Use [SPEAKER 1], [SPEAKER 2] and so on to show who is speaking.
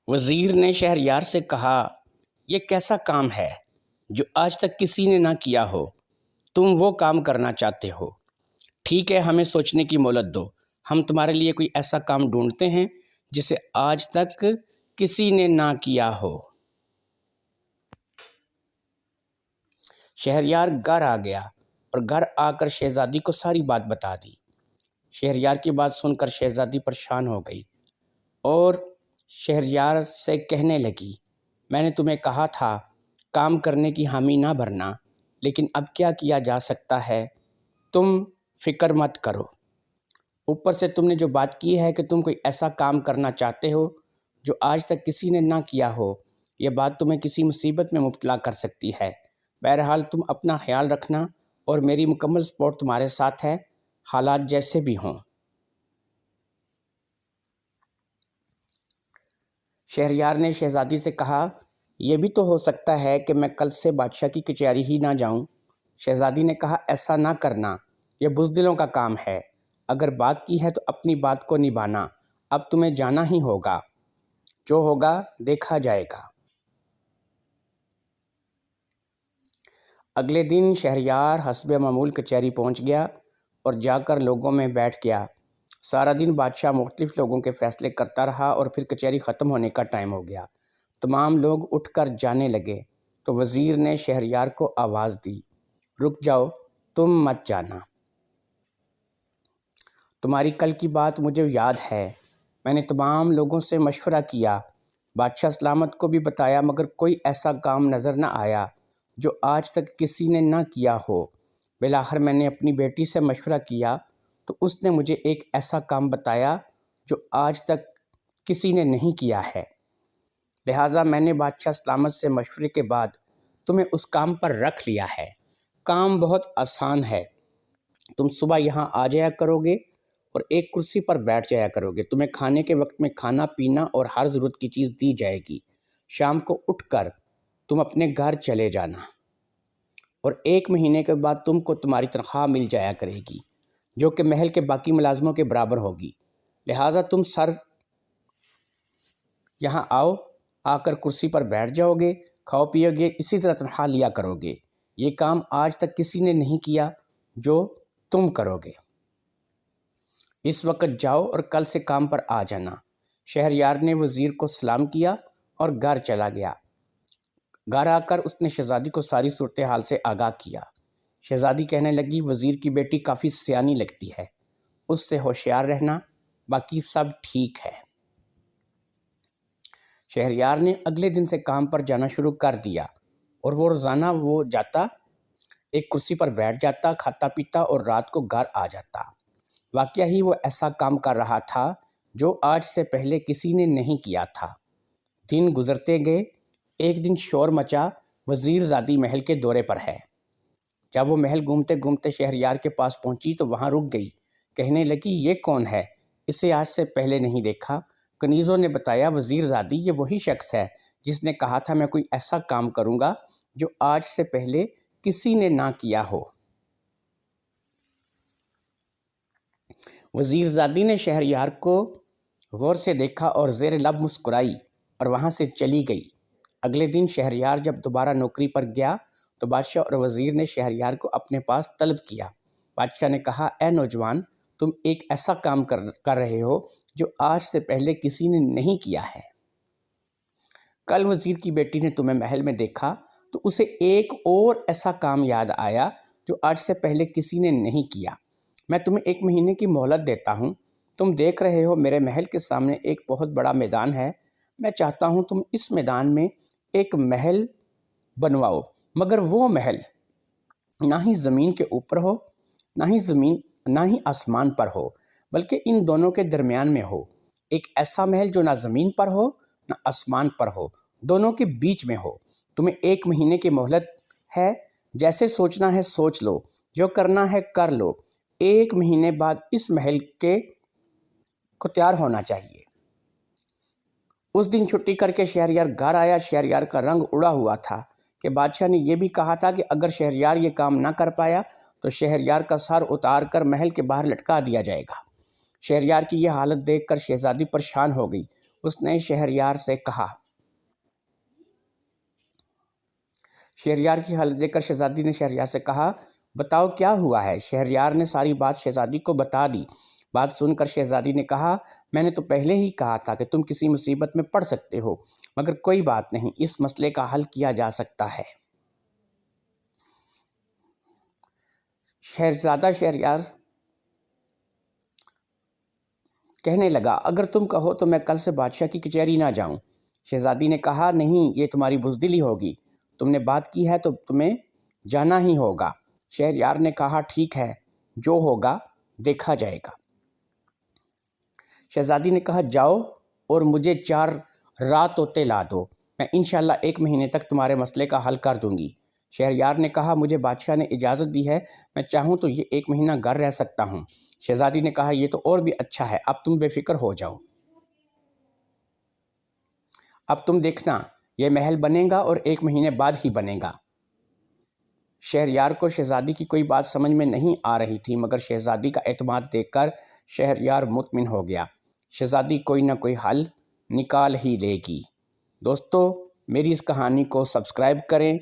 [SPEAKER 1] وزیر نے شہریار سے کہا، یہ کیسا کام ہے جو آج تک کسی نے نہ کیا ہو؟ تم وہ کام کرنا چاہتے ہو؟ ٹھیک ہے، ہمیں سوچنے کی مہلت دو۔ ہم تمہارے لیے کوئی ایسا کام ڈھونڈتے ہیں جسے آج تک کسی نے نہ کیا ہو۔ شہریار گھر آ گیا اور گھر آ کر شہزادی کو ساری بات بتا دی۔ شہریار کی بات سن کر شہزادی پریشان ہو گئی اور شہریار سے کہنے لگی، میں نے تمہیں کہا تھا کام کرنے کی حامی نہ بھرنا، لیکن اب کیا جا سکتا ہے؟ تم فکر مت کرو۔ اوپر سے تم نے جو بات کی ہے کہ تم کوئی ایسا کام کرنا چاہتے ہو جو آج تک کسی نے نہ کیا ہو، یہ بات تمہیں کسی مصیبت میں مبتلا کر سکتی ہے۔ بہرحال تم اپنا خیال رکھنا اور میری مکمل سپورٹ تمہارے ساتھ ہے، حالات جیسے بھی ہوں۔ شہریار نے شہزادی سے کہا، یہ بھی تو ہو سکتا ہے کہ میں کل سے بادشاہ کی کچہری ہی نہ جاؤں۔ شہزادی نے کہا، ایسا نہ کرنا، یہ بزدلوں کا کام ہے۔ اگر بات کی ہے تو اپنی بات کو نبھانا۔ اب تمہیں جانا ہی ہوگا، جو ہوگا دیکھا جائے گا۔ اگلے دن شہریار حسب معمول کچہری پہنچ گیا اور جا کر لوگوں میں بیٹھ گیا۔ سارا دن بادشاہ مختلف لوگوں کے فیصلے کرتا رہا اور پھر کچہری ختم ہونے کا ٹائم ہو گیا۔ تمام لوگ اٹھ کر جانے لگے تو وزیر نے شہریار کو آواز دی، رک جاؤ، تم مت جانا۔ تمہاری کل کی بات مجھے یاد ہے۔ میں نے تمام لوگوں سے مشورہ کیا، بادشاہ سلامت کو بھی بتایا، مگر کوئی ایسا کام نظر نہ آیا جو آج تک کسی نے نہ کیا ہو۔ بالآخر میں نے اپنی بیٹی سے مشورہ کیا تو اس نے مجھے ایک ایسا کام بتایا جو آج تک کسی نے نہیں کیا ہے۔ لہٰذا میں نے بادشاہ سلامت سے مشورے کے بعد تمہیں اس کام پر رکھ لیا ہے۔ کام بہت آسان ہے۔ تم صبح یہاں آ جایا کرو گے اور ایک کرسی پر بیٹھ جایا کرو گے۔ تمہیں کھانے کے وقت میں کھانا پینا اور ہر ضرورت کی چیز دی جائے گی۔ شام کو اٹھ کر تم اپنے گھر چلے جانا اور 1 مہینے کے بعد تم کو تمہاری تنخواہ مل جایا کرے گی، جو کہ محل کے باقی ملازموں کے برابر ہوگی۔ لہٰذا تم یہاں آ کر کرسی پر بیٹھ جاؤ گے، کھاؤ پیو گے، اسی طرح تنخواہ لیا کرو گے۔ یہ کام آج تک کسی نے نہیں کیا جو تم کرو گے۔ اس وقت جاؤ اور کل سے کام پر آ جانا۔ شہریار نے وزیر کو سلام کیا اور گھر چلا گیا۔ گھر آ کر اس نے شہزادی کو ساری صورتحال سے آگاہ کیا۔ شہزادی کہنے لگی، وزیر کی بیٹی کافی سیانی لگتی ہے، اس سے ہوشیار رہنا، باقی سب ٹھیک ہے۔ شہریار نے اگلے دن سے کام پر جانا شروع کر دیا اور وہ روزانہ جاتا، ایک کرسی پر بیٹھ جاتا، کھاتا پیتا اور رات کو گھر آ جاتا۔ واقعہ ہی وہ ایسا کام کر رہا تھا جو آج سے پہلے کسی نے نہیں کیا تھا۔ دن گزرتے گئے۔ ایک دن شور مچا، وزیر زادی محل کے دورے پر ہے۔ جب وہ محل گھومتے گھومتے شہریار کے پاس پہنچی تو وہاں رک گئی، کہنے لگی، یہ کون ہے؟ اسے آج سے پہلے نہیں دیکھا۔ کنیزوں نے بتایا، وزیر زادی، یہ وہی شخص ہے جس نے کہا تھا میں کوئی ایسا کام کروں گا جو آج سے پہلے کسی نے نہ کیا ہو۔ وزیر زادی نے شہریار کو غور سے دیکھا اور زیر لب مسکرائی اور وہاں سے چلی گئی۔ اگلے دن شہریار جب دوبارہ نوکری پر گیا تو بادشاہ اور وزیر نے شہریار کو اپنے پاس طلب کیا۔ بادشاہ نے کہا، اے نوجوان، تم ایک ایسا کام کر رہے ہو جو آج سے پہلے کسی نے نہیں کیا ہے۔ کل وزیر کی بیٹی نے تمہیں محل میں دیکھا تو اسے ایک اور ایسا کام یاد آیا جو آج سے پہلے کسی نے نہیں کیا۔ میں تمہیں 1 مہینے کی مہلت دیتا ہوں۔ تم دیکھ رہے ہو میرے محل کے سامنے ایک بہت بڑا میدان ہے۔ میں چاہتا ہوں تم اس میدان میں ایک محل بنواؤ، مگر وہ محل نہ ہی زمین کے اوپر ہو، نہ ہی آسمان پر ہو، بلکہ ان دونوں کے درمیان میں ہو۔ ایک ایسا محل جو نہ زمین پر ہو نہ آسمان پر ہو، دونوں کے بیچ میں ہو۔ تمہیں 1 مہینے کی مہلت ہے، جیسے سوچنا ہے سوچ لو، جو کرنا ہے کر لو۔ 1 مہینے بعد اس محل کو تیار ہونا چاہیے۔ اس دن چھٹی کر کے شہریار گھر آیا۔ شہریار کا رنگ اڑا ہوا تھا کہ بادشاہ نے یہ بھی کہا تھا کہ اگر شہریار یہ کام نہ کر پایا تو شہریار کا سر اتار کر محل کے باہر لٹکا دیا جائے گا۔ شہریار کی یہ حالت دیکھ کر شہزادی پریشان ہو گئی۔ اس نے شہریار سے کہا۔ شہریار کی حالت دیکھ کر شہزادی نے شہریار سے کہا، بتاؤ کیا ہوا ہے؟ شہریار نے ساری بات شہزادی کو بتا دی۔ بات سن کر شہزادی نے کہا، میں نے تو پہلے ہی کہا تھا کہ تم کسی مصیبت میں پڑ سکتے ہو، مگر کوئی بات نہیں، اس مسئلے کا حل کیا جا سکتا ہے۔ شہزادہ شہریار کہنے لگا، اگر تم کہو تو میں کل سے بادشاہ کی کچہری نہ جاؤں۔ شہزادی نے کہا، نہیں، یہ تمہاری بزدلی ہوگی، تم نے بات کی ہے تو تمہیں جانا ہی ہوگا۔ شہریار نے کہا، ٹھیک ہے، جو ہوگا دیکھا جائے گا۔ شہزادی نے کہا، جاؤ اور مجھے 4 رات طوطے لا دو، میں انشاءاللہ 1 مہینے تک تمہارے مسئلے کا حل کر دوں گی۔ شہریار نے کہا، مجھے بادشاہ نے اجازت دی ہے، میں چاہوں تو یہ 1 مہینہ گھر رہ سکتا ہوں۔ شہزادی نے کہا، یہ تو اور بھی اچھا ہے، اب تم بے فکر ہو جاؤ۔ اب تم دیکھنا، یہ محل بنے گا اور 1 مہینے بعد ہی بنے گا۔ شہریار کو شہزادی کی کوئی بات سمجھ میں نہیں آ رہی تھی، مگر شہزادی کا اعتماد دیکھ کر شہریار مطمئن ہو گیا۔ شہزادی کوئی نہ کوئی حل نکال ہی لے گی۔ دوستو، میری اس کہانی کو سبسکرائب کریں